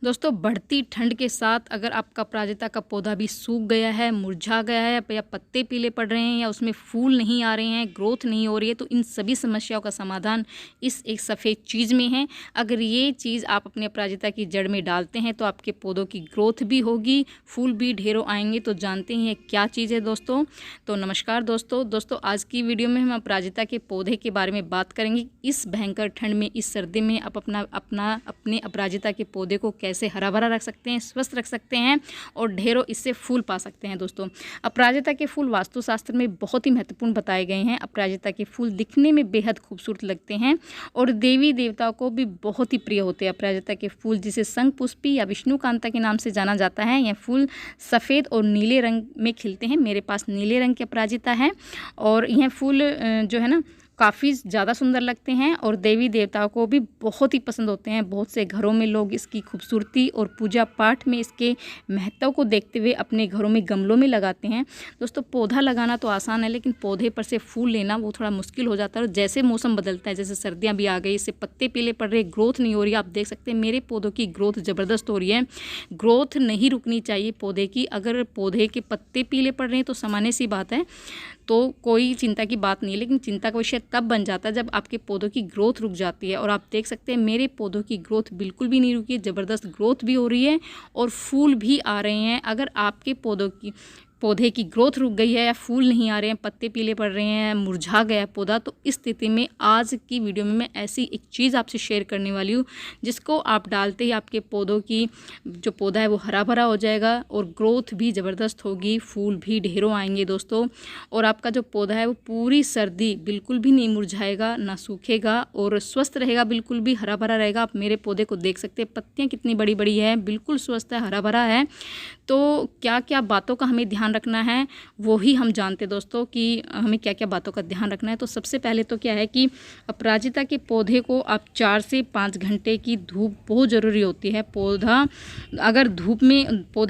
दोस्तों, बढ़ती ठंड के साथ अगर आपका अपराजिता का पौधा भी सूख गया है, मुरझा गया है या पत्ते पीले पड़ रहे हैं या उसमें फूल नहीं आ रहे हैं, ग्रोथ नहीं हो रही है, तो इन सभी समस्याओं का समाधान इस एक सफ़ेद चीज़ में है। अगर ये चीज़ आप अपने अपराजिता की जड़ में डालते हैं तो आपके पौधों की ग्रोथ भी होगी, फूल भी ढेरों आएंगे। तो जानते हैं ये क्या चीज़ है दोस्तों। तो नमस्कार दोस्तों, आज की वीडियो में हम अपराजिता के पौधे के बारे में बात करेंगे। इस भयंकर ठंड में, इस सर्दी में आप अपने अपराजिता के पौधे को कैसे हरा भरा रख सकते हैं, स्वस्थ रख सकते हैं और ढेरों इससे फूल पा सकते हैं। दोस्तों, अपराजिता के फूल वास्तुशास्त्र में बहुत ही महत्वपूर्ण बताए गए हैं। अपराजिता के फूल दिखने में बेहद खूबसूरत लगते हैं और देवी देवताओं को भी बहुत ही प्रिय होते हैं। अपराजिता के फूल, जिसे शंखपुष्पी या विष्णुकांता के नाम से जाना जाता है, यह फूल सफ़ेद और नीले रंग में खिलते हैं। मेरे पास नीले रंग के अपराजिता है और यह फूल जो है ना काफ़ी ज़्यादा सुंदर लगते हैं और देवी देवताओं को भी बहुत ही पसंद होते हैं। बहुत से घरों में लोग इसकी खूबसूरती और पूजा पाठ में इसके महत्व को देखते हुए अपने घरों में गमलों में लगाते हैं। दोस्तों, पौधा लगाना तो आसान है, लेकिन पौधे पर से फूल लेना वो थोड़ा मुश्किल हो जाता है। और जैसे मौसम बदलता है, जैसे सर्दियाँ भी आ गई, इससे पत्ते पीले पड़ रहे, ग्रोथ नहीं हो रही। आप देख सकते हैं मेरे पौधों की ग्रोथ ज़बरदस्त हो रही है। ग्रोथ नहीं रुकनी चाहिए पौधे की। अगर पौधे के पत्ते पीले पड़ रहे हैं तो सामान्य सी बात है, तो कोई चिंता की बात नहीं है। लेकिन चिंता का विषय तब बन जाता है जब आपके पौधों की ग्रोथ रुक जाती है। और आप देख सकते हैं मेरे पौधों की ग्रोथ बिल्कुल भी नहीं रुकी है, ज़बरदस्त ग्रोथ भी हो रही है और फूल भी आ रहे हैं। अगर आपके पौधे की ग्रोथ रुक गई है या फूल नहीं आ रहे हैं, पत्ते पीले पड़ रहे हैं, मुरझा गया है पौधा, तो इस स्थिति में आज की वीडियो में मैं ऐसी एक चीज़ आपसे शेयर करने वाली हूँ जिसको आप डालते ही आपके पौधों की जो पौधा है वो हरा भरा हो जाएगा और ग्रोथ भी ज़बरदस्त होगी, फूल भी ढेरों आएंगे दोस्तों। और आपका जो पौधा है वो पूरी सर्दी बिल्कुल भी नहीं मुरझाएगा, ना सूखेगा और स्वस्थ रहेगा, बिल्कुल भी हरा भरा रहेगा। आप मेरे पौधे को देख सकते हैं, पत्तियाँ कितनी बड़ी बड़ी है, बिल्कुल स्वस्थ है, हरा भरा है। तो क्या क्या बातों का हमें ध्यान रखना है वो ही हम जानते दोस्तों कि हमें क्या क्या बातों का ध्यान रखना है। तो सबसे पहले तो क्या है कि अपराजिता के पौधे को आप 4 से 5 घंटे की धूप बहुत ज़रूरी होती है। पौधे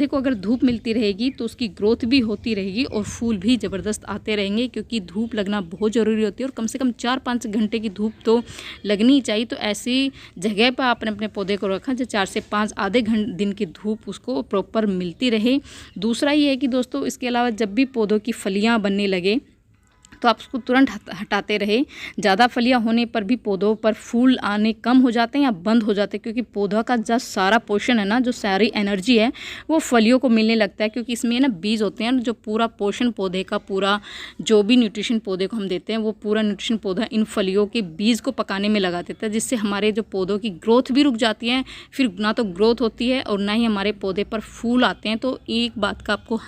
को अगर धूप मिलती रहेगी तो उसकी ग्रोथ भी होती रहेगी और फूल भी ज़बरदस्त आते रहेंगे, क्योंकि धूप लगना बहुत ज़रूरी होती है और कम से कम 4-5 घंटे की धूप तो लगनी ही चाहिए। तो ऐसी जगह पर आपने अपने पौधे को रखा जो 4 से 5 आधे दिन की धूप उसको प्रॉपर मिलती रहे। दूसरा ये है कि दोस्तों, इसके अलावा जब भी पौधों की फलियां बनने लगे तो आप उसको तुरंत हटाते रहे। ज़्यादा फलियां होने पर भी पौधों पर फूल आने कम हो जाते हैं या बंद हो जाते हैं, क्योंकि पौधा का जो सारा पोषण है ना, जो सारी एनर्जी है वो फलियों को मिलने लगता है, क्योंकि इसमें ना बीज होते हैं। जो पूरा पोषण पौधे का, पूरा जो भी न्यूट्रिशन पौधे को हम देते हैं वो पूरा न्यूट्रिशन पौधा इन फलियों के बीज को पकाने में लगा देता है, जिससे हमारे जो पौधों की ग्रोथ भी रुक जाती है। फिर ना तो ग्रोथ होती है और ना ही हमारे पौधे पर फूल आते हैं। तो एक बात का आपको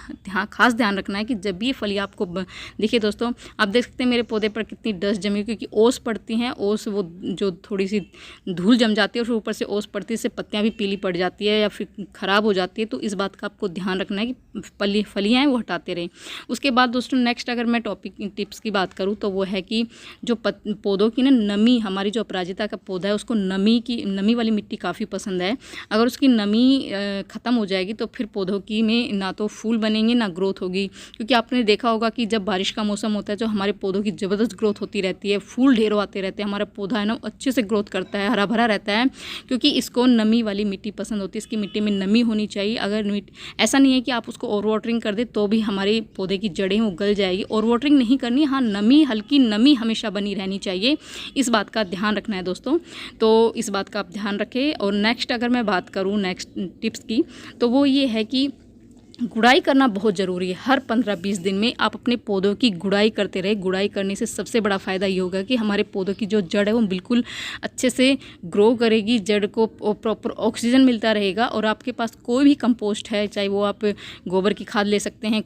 खास ध्यान रखना है कि जब भी ये फलियाँ आपको देखिए दोस्तों, आप देख सकते हैं मेरे पौधे पर कितनी डस्ट जमी हुई, क्योंकि ओस पड़ती हैं। ओस वो जो थोड़ी सी धूल जम जाती है और फिर ऊपर से ओस पड़ती है, इससे पत्तियां भी पीली पड़ जाती है या फिर ख़राब हो जाती है। तो इस बात का आपको ध्यान रखना है कि फलियां हैं वो हटाते रहें। उसके बाद दोस्तों, नेक्स्ट अगर मैं टिप्स की बात करूँ तो वो है कि जो पौधों की ना नमी, हमारी जो अपराजिता का पौधा है उसको नमी वाली मिट्टी काफ़ी पसंद है। अगर उसकी नमी ख़त्म हो जाएगी तो फिर पौधों की में ना तो फूल बनेंगे ना ग्रोथ होगी। क्योंकि आपने देखा होगा कि जब बारिश का मौसम होता है तो हमारे पौधों की ज़बरदस्त ग्रोथ होती रहती है, फूल ढेरों आते रहते हैं, हमारा पौधा है ना अच्छे से ग्रोथ करता है, हरा भरा रहता है, क्योंकि इसको नमी वाली मिट्टी पसंद होती है। इसकी मिट्टी में नमी होनी चाहिए। अगर ऐसा नहीं है कि आप उसको ओवर वाटरिंग कर दे तो भी हमारे पौधे की जड़ें वो गल जाएगी। ओवर वाटरिंग नहीं करनी, हाँ हल्की नमी हमेशा बनी रहनी चाहिए। इस बात का ध्यान रखना है दोस्तों। तो इस बात का आप ध्यान रखें। और नेक्स्ट अगर मैं बात करूँ नेक्स्ट टिप्स की, तो वो ये है कि गुड़ाई करना बहुत ज़रूरी है। हर 15-20 दिन में आप अपने पौधों की गुड़ाई करते रहे। गुड़ाई करने से सबसे बड़ा फ़ायदा ये होगा कि हमारे पौधों की जो जड़ है वो बिल्कुल अच्छे से ग्रो करेगी, जड़ को प्रॉपर ऑक्सीजन मिलता रहेगा। और आपके पास कोई भी कंपोस्ट है, चाहे वो आप गोबर की खाद ले सकते हैं,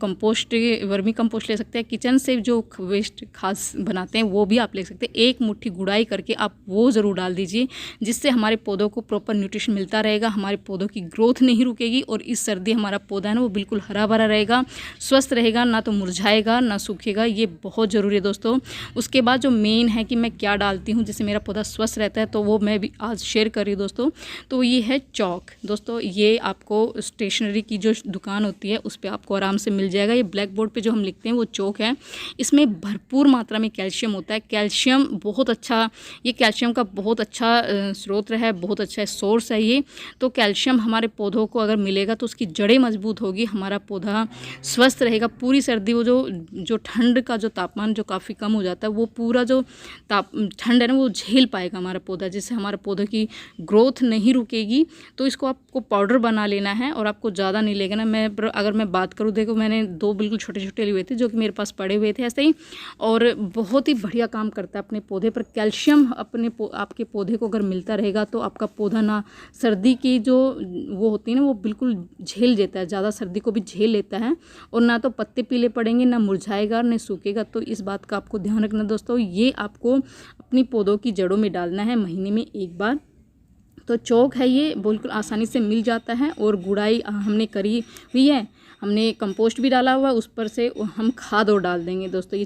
वर्मी कंपोस्ट ले सकते हैं, किचन से जो वेस्ट खाद बनाते हैं वो भी आप ले सकते हैं। एक मुट्ठी गुड़ाई करके आप वो ज़रूर डाल दीजिए, जिससे हमारे पौधों को प्रॉपर न्यूट्रिशन मिलता रहेगा, हमारे पौधों की ग्रोथ नहीं रुकेगी और इस सर्दी हमारा पौधा है ना वो बिल्कुल हरा भरा रहेगा, स्वस्थ रहेगा, ना तो मुरझाएगा ना सूखेगा। ये बहुत ज़रूरी है दोस्तों। उसके बाद जो मेन है कि मैं क्या डालती हूँ जिससे मेरा पौधा स्वस्थ रहता है, तो वो मैं भी आज शेयर कर रही हूँ दोस्तों। तो ये है चौक दोस्तों। ये आपको स्टेशनरी की जो दुकान होती है उस पर आपको आराम से मिल जाएगा। ये ब्लैक बोर्ड पे जो हम लिखते हैं वो चौक है। इसमें भरपूर मात्रा में कैल्शियम होता है। कैल्शियम बहुत अच्छा, ये कैल्शियम का बहुत अच्छा स्रोत है, बहुत अच्छा सोर्स है ये। तो कैल्शियम हमारे पौधों को अगर मिलेगा तो उसकी जड़ें मजबूत होगी, हमारा पौधा स्वस्थ रहेगा। पूरी सर्दी वो जो ठंड का जो तापमान जो काफ़ी कम हो जाता है, वो पूरा जो ठंड है ना वो झेल पाएगा हमारा पौधा, जिससे हमारे पौधे की ग्रोथ नहीं रुकेगी। तो इसको आपको पाउडर बना लेना है और आपको ज़्यादा नहीं लेगा ना। अगर मैं बात करूँ, देखो मैंने 2 बिल्कुल छोटे छोटे लिए हुए थे जो कि मेरे पास पड़े हुए थे ऐसे ही, और बहुत ही बढ़िया काम करता है अपने पौधे पर। कैल्शियम आपके पौधे को अगर मिलता रहेगा तो आपका पौधा ना सर्दी की जो वो होती है ना वो बिल्कुल झेल लेता है, ज़्यादा सर्दी को भी झेल लेता है, और ना तो पत्ते पीले पड़ेंगे, ना मुरझाएगा, ना सूखेगा। तो इस बात का आपको ध्यान रखना दोस्तों। ये आपको अपनी पौधों की जड़ों में डालना है महीने में एक बार। तो चौक है ये बिल्कुल आसानी से मिल जाता है, और गुड़ाई हमने करी हुई है, हमने कंपोस्ट भी डाला हुआ है, उस पर से हम खाद और डाल देंगे दोस्तों। ये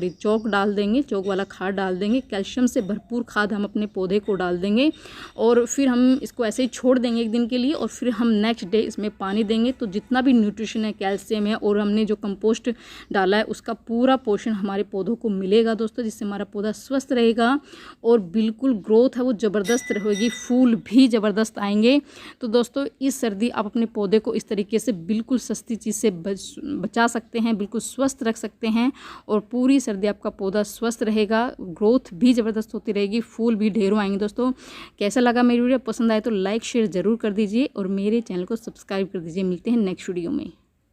चौक डाल देंगे, चौक वाला खाद डाल देंगे। कैल्शियम से भरपूर खाद हम अपने पौधे को डाल देंगे, और फिर हम इसको ऐसे ही छोड़ देंगे एक दिन के लिए, और फिर हम नेक्स्ट डे इसमें पानी देंगे। तो जितना भी न्यूट्रिशन है, कैल्शियम है, और हमने जो कंपोस्ट डाला है उसका पूरा पोषण हमारे पौधों को मिलेगा दोस्तों, जिससे हमारा पौधा स्वस्थ रहेगा और बिल्कुल ग्रोथ है वो ज़बरदस्त रहेगी, फूल भी ज़बरदस्त आएंगे। तो दोस्तों इस सर्दी आप अपने पौधे को इस तरीके से बिल्कुल सस्ती चीज़ से बचा सकते हैं, बिल्कुल स्वस्थ रख सकते हैं, और पूरी सर्दी आपका पौधा स्वस्थ रहेगा, ग्रोथ भी ज़बरदस्त होती रहेगी, फूल भी ढेरों आएंगे। दोस्तों कैसा लगा मेरी वीडियो? पसंद आए तो लाइक शेयर ज़रूर कर दीजिए, और मेरे चैनल को सब्सक्राइब कर दीजिए। मिलते हैं नेक्स्ट वीडियो में।